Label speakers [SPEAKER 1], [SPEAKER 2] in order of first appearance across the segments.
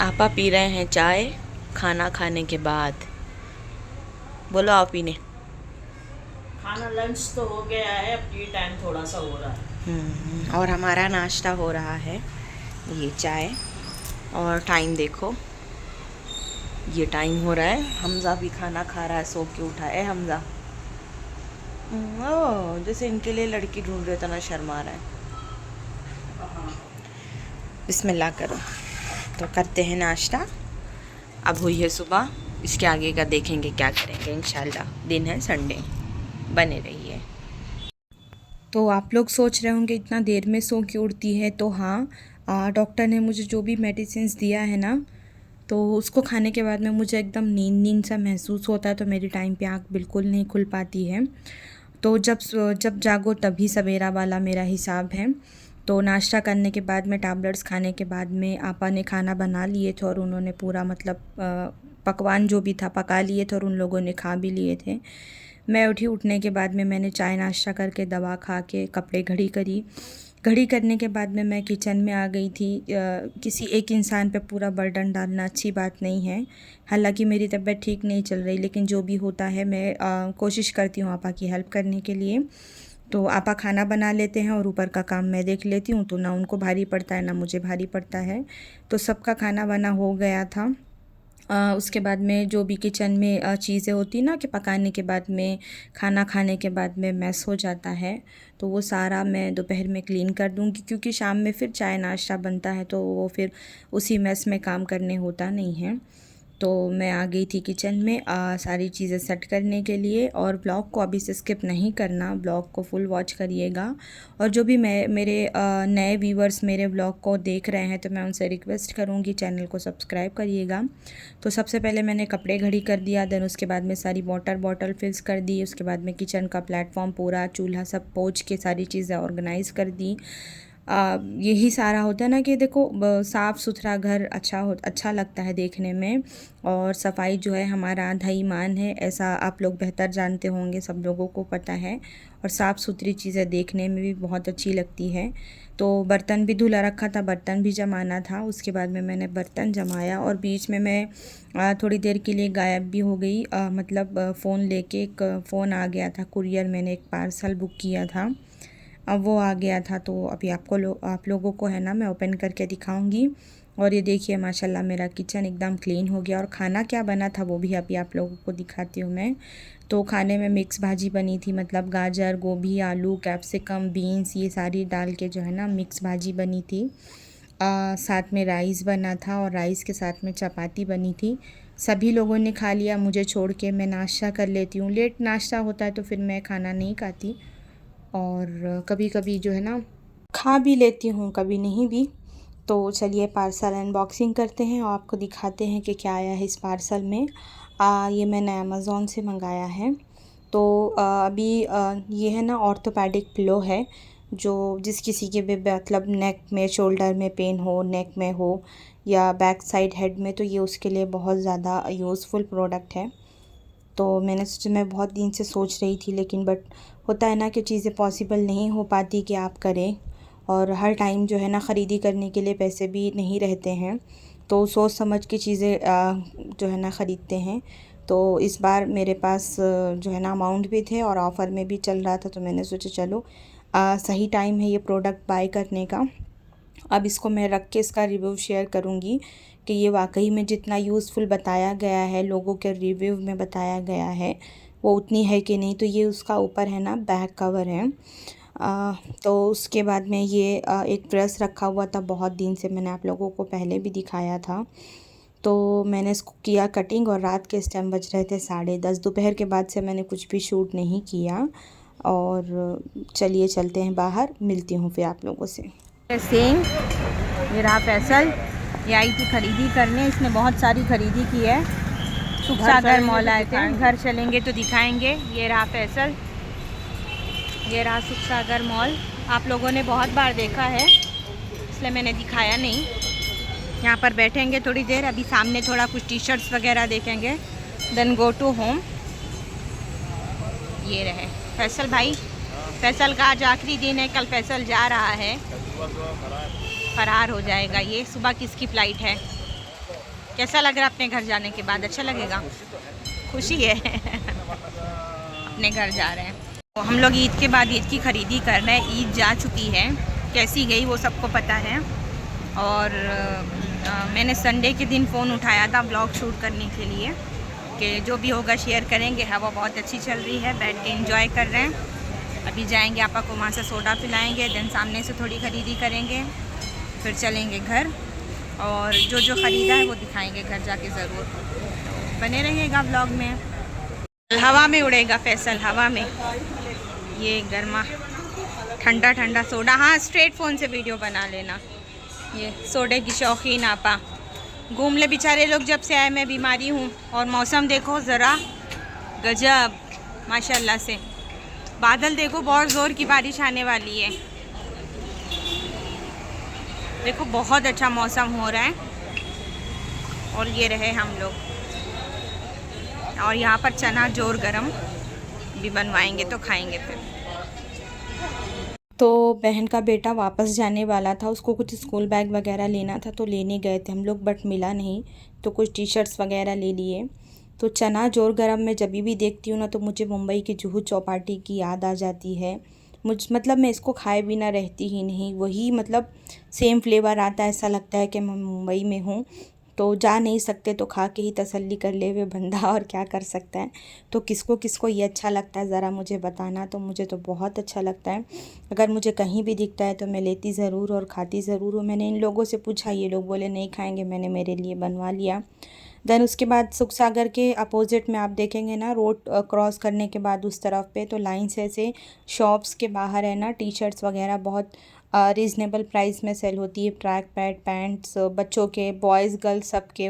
[SPEAKER 1] आपा पी रहे हैं चाय खाना खाने के बाद। बोलो आप पीने।
[SPEAKER 2] खाना लंच तो हो गया है, अब टी टाइम थोड़ा सा हो रहा है।
[SPEAKER 1] और हमारा नाश्ता हो रहा है, ये चाय। और टाइम देखो, ये टाइम हो रहा है। हमज़ा भी खाना खा रहा है, सो के उठा है हमज़ा। ओ जैसे इनके लिए लड़की ढूंढ रहे, इतना शर्मा रहा है। बिस्मिल्लाह करो। तो करते हैं नाश्ता। अब हुई है सुबह, इसके आगे का देखेंगे क्या करेंगे। इंशाल्लाह दिन है संडे, बने रहिए। तो आप लोग सोच रहे होंगे इतना देर में सो के उठती है। तो हाँ, डॉक्टर ने मुझे जो भी मेडिसिन्स दिया है ना, तो उसको खाने के बाद में मुझे एकदम नींद नींद सा महसूस होता है। तो मेरी टाइम पे आँख बिल्कुल नहीं खुल पाती है। तो जब जागो तभी सवेरा वाला मेरा हिसाब है। तो नाश्ता करने के बाद में, टैबलेट्स खाने के बाद में आपा ने खाना बना लिए थे और उन्होंने पूरा मतलब पकवान जो भी था पका लिए थे और उन लोगों ने खा भी लिए थे। मैं उठने के बाद में मैंने चाय नाश्ता करके, दवा खा के, कपड़े घड़ी करी। घड़ी करने के बाद में मैं किचन में आ गई थी। किसी एक इंसान पे पूरा बर्डन डालना अच्छी बात नहीं है। हालांकि मेरी तबीयत ठीक नहीं चल रही, लेकिन जो भी होता है मैं कोशिश करती हूँ आपा की हेल्प करने के लिए। तो आपा खाना बना लेते हैं और ऊपर का काम मैं देख लेती हूँ। तो ना उनको भारी पड़ता है ना मुझे भारी पड़ता है। तो सबका खाना बना हो गया था। उसके बाद में जो भी किचन में चीज़ें होती ना कि पकाने के बाद में, खाना खाने के बाद में मैस हो जाता है, तो वो सारा मैं दोपहर में क्लीन कर दूँगी। क्योंकि शाम में फिर चाय नाश्ता बनता है, तो वो फिर उसी मैस में काम करने होता नहीं है। तो मैं आ गई थी किचन में सारी चीज़ें सेट करने के लिए। और ब्लॉग को अभी से स्किप नहीं करना, ब्लॉग को फुल वॉच करिएगा। और जो भी मेरे नए व्यूवर्स मेरे ब्लॉग को देख रहे हैं, तो मैं उनसे रिक्वेस्ट करूँगी चैनल को सब्सक्राइब करिएगा। तो सबसे पहले मैंने कपड़े घड़ी कर दिया, देन उसके बाद में सारी बॉटल फिल्स कर दी। उसके बाद में किचन का प्लेटफॉर्म पूरा चूल्हा सब पोंछ के सारी चीज़ें ऑर्गेनाइज़ कर दी। यही सारा होता है ना कि देखो, साफ़ सुथरा घर अच्छा लगता है देखने में। और सफाई जो है हमारा आधा ईमान है, ऐसा आप लोग बेहतर जानते होंगे, सब लोगों को पता है। और साफ़ सुथरी चीज़ें देखने में भी बहुत अच्छी लगती है। तो बर्तन भी धुला रखा था, बर्तन भी जमाना था। उसके बाद में मैंने बर्तन जमाया और बीच में मैं थोड़ी देर के लिए गायब भी हो गई। मतलब फ़ोन लेके, एक फ़ोन आ गया था कुरियर, मैंने एक पार्सल बुक किया था, अब वो आ गया था। तो अभी आप लोगों को है ना मैं ओपन करके दिखाऊंगी। और ये देखिए माशाल्लाह मेरा किचन एकदम क्लीन हो गया। और खाना क्या बना था वो भी अभी आप लोगों को दिखाती हूँ मैं। तो खाने में मिक्स भाजी बनी थी, मतलब गाजर, गोभी, आलू, कैप्सिकम, बीन्स, ये सारी डाल के जो है ना मिक्स भाजी बनी थी। साथ में राइस बना था और राइस के साथ में चपाती बनी थी। सभी लोगों ने खा लिया मुझे छोड़ के। मैं नाश्ता कर लेती हूँ, लेट नाश्ता होता है तो फिर मैं खाना नहीं खाती। और कभी कभी जो है ना खा भी लेती हूँ, कभी नहीं भी। तो चलिए पार्सल अनबॉक्सिंग करते हैं और आपको दिखाते हैं कि क्या आया है इस पार्सल में। ये मैंने अमेज़ोन से मंगाया है। तो अभी ये है ना ऑर्थोपेडिक पिलो है, जो जिस किसी के भी मतलब नेक में, शोल्डर में पेन हो, नेक में हो या बैक साइड हेड में, तो ये उसके लिए बहुत ज़्यादा यूज़फुल प्रोडक्ट है। तो मैंने सोचा, मैं बहुत दिन से सोच रही थी, लेकिन बट होता है ना कि चीज़ें पॉसिबल नहीं हो पाती कि आप करें। और हर टाइम जो है ना ख़रीदी करने के लिए पैसे भी नहीं रहते हैं, तो सोच समझ के चीज़ें जो है ना ख़रीदते हैं। तो इस बार मेरे पास जो है ना अमाउंट भी थे और ऑफ़र में भी चल रहा था, तो मैंने सोचा चलो सही टाइम है ये प्रोडक्ट बाय करने का। अब इसको मैं रख के इसका रिव्यू शेयर करूँगी कि ये वाकई में जितना यूज़फुल बताया गया है, लोगों के रिव्यू में बताया गया है, वो उतनी है कि नहीं। तो ये उसका ऊपर है ना बैक कवर है। तो उसके बाद में ये एक ड्रेस रखा हुआ था, बहुत दिन से मैंने आप लोगों को पहले भी दिखाया था। तो मैंने इसको किया कटिंग और रात के इस टाइम बज रहे थे 10:30। दोपहर के बाद से मैंने कुछ भी शूट नहीं किया। और चलिए चलते हैं बाहर, मिलती हूँ फिर आप लोगों से। सेम ये रहा फैसल, ये आई थी खरीदी करने, इसने बहुत सारी खरीदी की है। सुख सागर मॉल आए थे, घर चलेंगे तो दिखाएंगे। ये रहा फैसल, ये रहा सुख सागर मॉल। आप लोगों ने बहुत बार देखा है, इसलिए मैंने दिखाया नहीं। यहाँ पर बैठेंगे थोड़ी देर, अभी सामने थोड़ा कुछ टी शर्ट्स वगैरह देखेंगे, देन गो टू होम। ये रहे फैसल भाई। फैसल का आज आखिरी दिन है, कल फैसल जा रहा है, फरार हो जाएगा। ये सुबह किसकी फ़्लाइट है? कैसा लग रहा है अपने घर जाने के बाद? अच्छा लगेगा? खुशी है अपने घर जा रहे हैं। तो हम लोग ईद के बाद ईद की ख़रीदी कर रहे हैं। ईद जा चुकी है, कैसी गई वो सबको पता है। और मैंने संडे के दिन फ़ोन उठाया था ब्लॉग शूट करने के लिए कि जो भी होगा शेयर करेंगे। हवा बहुत अच्छी चल रही है, बैठ के एंजॉय कर रहे हैं। अभी जाएंगे, आपा को वहाँ से सोडा पिलाएंगे, देन सामने से थोड़ी ख़रीदी करेंगे, फिर चलेंगे घर और जो जो ख़रीदा है वो दिखाएंगे घर जाके ज़रूर। बने रहिएगा ब्लॉग में। हवा में उड़ेगा फैसल, हवा में। ये गर्मा ठंडा ठंडा सोडा। हाँ, स्ट्रेट फ़ोन से वीडियो बना लेना। ये सोडे की शौकीन आपा घूम ले बेचारे लोग। जब से आए मैं बीमारी हूँ। और मौसम देखो ज़रा, गजब माशाल्लाह से। बादल देखो, बहुत ज़ोर की बारिश आने वाली है। देखो बहुत अच्छा मौसम हो रहा है। और ये रहे हम लोग, और यहाँ पर चना जोर गरम भी बनवाएंगे तो खाएंगे फिर। तो बहन का बेटा वापस जाने वाला था, उसको कुछ स्कूल बैग वगैरह लेना था तो लेने गए थे हम लोग, बट मिला नहीं, तो कुछ टी शर्ट्स वगैरह ले लिए। तो चना जोर गरम में जब भी देखती हूँ ना तो मुझे मुंबई की जुहू चौपाटी की याद आ जाती है। मतलब मैं इसको खाए बिना रहती ही नहीं, वही मतलब सेम फ्लेवर आता है, ऐसा लगता है कि मैं मुंबई में हूँ। तो जा नहीं सकते तो खा के ही तसल्ली कर ले वे बंदा, और क्या कर सकता है। तो किसको किसको ये अच्छा लगता है ज़रा मुझे बताना। तो मुझे तो बहुत अच्छा लगता है, अगर मुझे कहीं भी दिखता है तो मैं लेती ज़रूर और खाती ज़रूर हूँ। मैंने इन लोगों से पूछा, ये लोग बोले नहीं खाएंगे, मैंने मेरे लिए बनवा लिया। देन उसके बाद सुख सागर के अपोजिट में आप देखेंगे ना, रोड क्रॉस करने के बाद उस तरफ पे तो लाइन से ऐसे शॉप्स के बाहर है ना टी शर्ट्स वगैरह बहुत रीज़नेबल प्राइस में सेल होती है। ट्रैक पैड, पैंट्स, बच्चों के, बॉयज़ गर्ल्स सबके,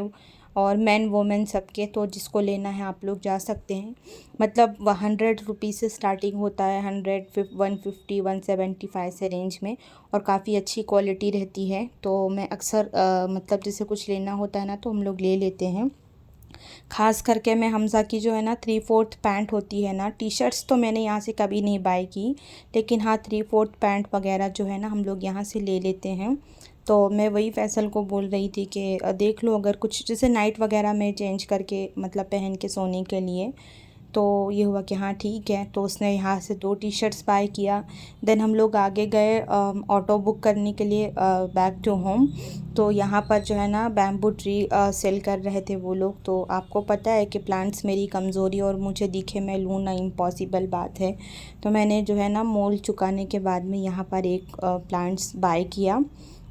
[SPEAKER 1] और मैन वोमेन सबके। तो जिसको लेना है आप लोग जा सकते हैं। मतलब 100 रुपीज़ से स्टार्टिंग होता है, 100, 150, 175 से रेंज में, और काफ़ी अच्छी क्वालिटी रहती है। तो मैं अक्सर मतलब जैसे कुछ लेना होता है ना तो हम लोग ले लेते हैं। ख़ास करके मैं हमज़ा की जो है ना 3/4 पैंट होती है ना, टी शर्ट्स तो मैंने यहाँ से कभी नहीं बाय की, लेकिन हाँ 3/4 पैंट वगैरह जो है ना हम लोग यहाँ से ले लेते हैं। तो मैं वही फैसल को बोल रही थी कि देख लो अगर कुछ जैसे नाइट वगैरह में चेंज करके मतलब पहन के सोने के लिए। तो ये हुआ कि हाँ ठीक है, तो उसने यहाँ से 2 टी शर्ट्स बाय किया। देन हम लोग आगे गए ऑटो बुक करने के लिए बैक टू होम। तो यहाँ पर जो है ना बैम्बू ट्री सेल कर रहे थे वो लोग। तो आपको पता है कि प्लांट्स मेरी कमज़ोरी, और मुझे दिखे मैं लूँ ना, इम्पॉसिबल बात है। तो मैंने जो है ना मोल चुकाने के बाद में यहाँ पर एक प्लांट्स बाय किया।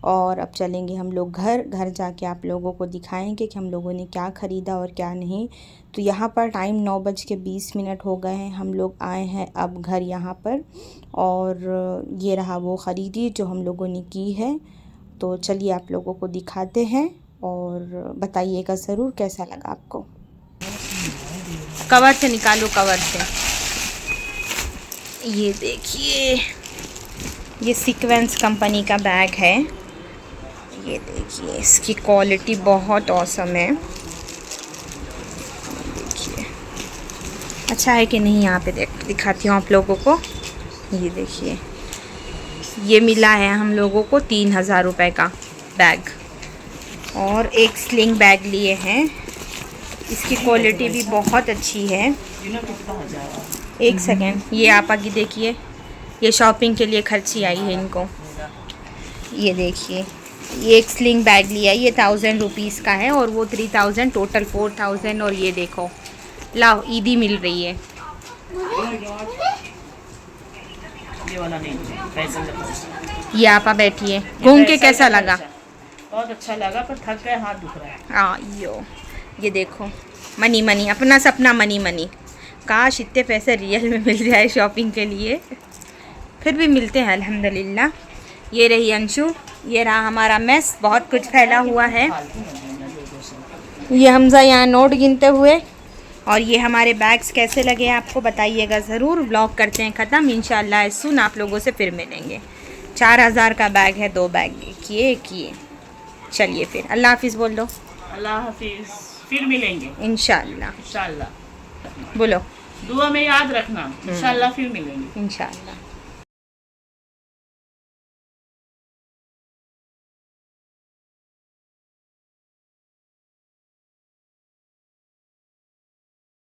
[SPEAKER 1] और अब चलेंगे हम लोग घर जाके आप लोगों को दिखाएंगे कि हम लोगों ने क्या ख़रीदा और क्या नहीं। तो यहाँ पर टाइम 9:20 हो गए हैं, हम लोग आए हैं अब घर यहाँ पर। और ये रहा वो ख़रीदी जो हम लोगों ने की है। तो चलिए आप लोगों को दिखाते हैं और बताइएगा ज़रूर कैसा लगा आपको। कवर से निकालो, कवर से। ये देखिए, ये सीक्वेंस कंपनी का बैग है। ये देखिए, इसकी क्वालिटी बहुत औसम है। देखिए अच्छा है कि नहीं, यहाँ पे दिखाती हूँ आप लोगों को। ये देखिए, ये मिला है हम लोगों को 3000 रुपये का बैग, और एक स्लिंग बैग लिए हैं। इसकी क्वालिटी भी बहुत अच्छी है। एक सेकेंड, ये आप आगे देखिए, ये शॉपिंग के लिए खर्ची आई है इनको। ये देखिए, ये एक स्लिंग बैग लिया, ये 1000 रुपीज़ का है, और वो 3000, टोटल 4000। और ये देखो, लाओ ईदी मिल रही है।
[SPEAKER 2] ये वाला नहीं,
[SPEAKER 1] ये आपा बैठिए, घूम के कैसा लगा?
[SPEAKER 2] बहुत अच्छा लगा, पर थक गए, हाथ दुख रहा है।
[SPEAKER 1] हाँ ये देखो, मनी मनी, अपना सपना मनी मनी। काश इतने पैसे रियल में मिल जाए शॉपिंग के लिए, फिर भी मिलते हैं अल्हम्दुलिल्लाह। ये रही अंशु, ये रहा हमारा मेस, बहुत कुछ फैला हुआ है। ये हमज़ा यहाँ नोट गिनते हुए। और ये हमारे बैग्स कैसे लगे आपको बताइएगा ज़रूर। व्लॉग करते हैं ख़त्म, इंशाल्लाह सुन आप लोगों से फिर मिलेंगे। 4000 का बैग है, 2 बैग किए। चलिए फिर अल्लाह हाफिज़ बोल दो।
[SPEAKER 2] अल्लाह हाफिज़, फिर मिलेंगे
[SPEAKER 1] इंशाल्लाह।
[SPEAKER 2] इंशाल्लाह।
[SPEAKER 1] बोलो,
[SPEAKER 2] दुआ में याद रखना, इंशाल्लाह फिर मिलेंगे
[SPEAKER 1] इंशाल्लाह।